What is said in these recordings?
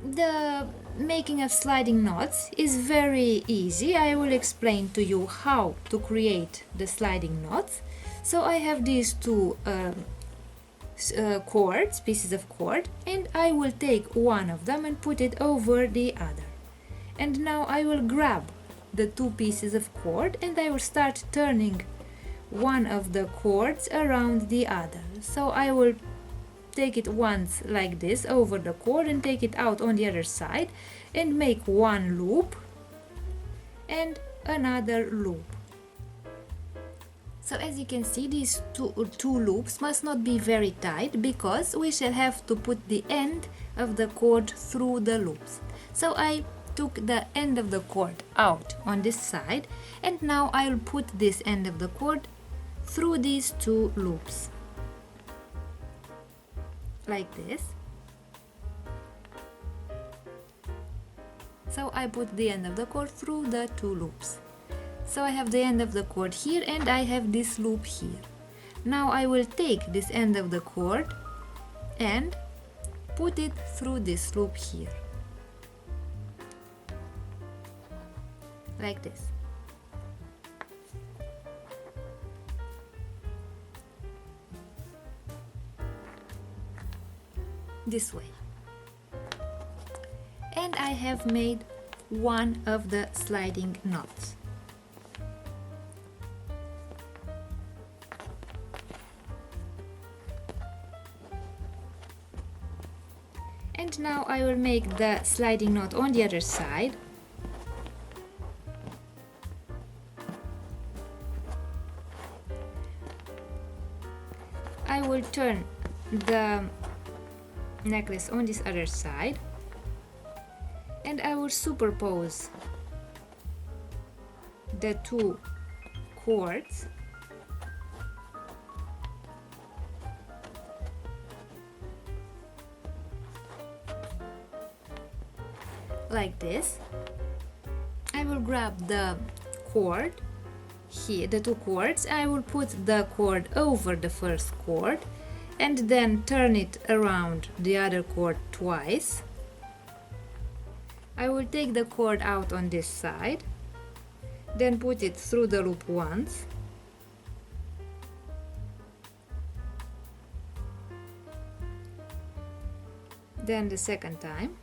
The making of sliding knots is very easy. I will explain to you how to create the sliding knots. So I have these two cords, pieces of cord, and I will take one of them and put it over the other. And now I will grab the two pieces of cord and I will start turning one of the cords around the other. So I will take it once like this over the cord and take it out on the other side and make one loop and another loop. So as you can see, these two loops must not be very tight because we shall have to put the end of the cord through the loops. So I took the end of the cord out on this side and now I will put this end of the cord through these two loops like this. So I put the end of the cord through the two loops. So I have the end of the cord here and I have this loop here. Now I will take this end of the cord and put it through this loop here. Like this. This way. And I have made one of the sliding knots. And now I will make the sliding knot on the other side. I will turn the necklace on this other side and I will superpose the two cords like this. I will grab the cord here, the two cords. I will put the cord over the first cord and then turn it around the other cord twice. I will take the cord out on this side, then put it through the loop once, then the second time,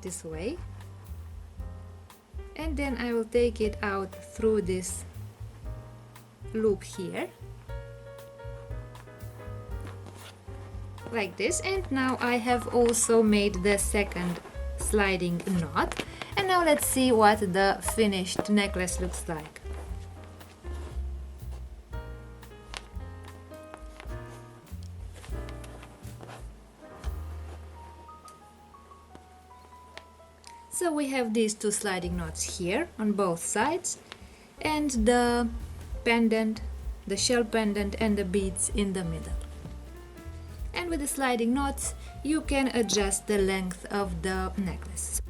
this way, and then I will take it out through this loop here like this. And now I have also made the second sliding knot, and now let's see what the finished necklace looks like. So we have these two sliding knots here on both sides and the pendant, the shell pendant and the beads in the middle. And with the sliding knots you can adjust the length of the necklace.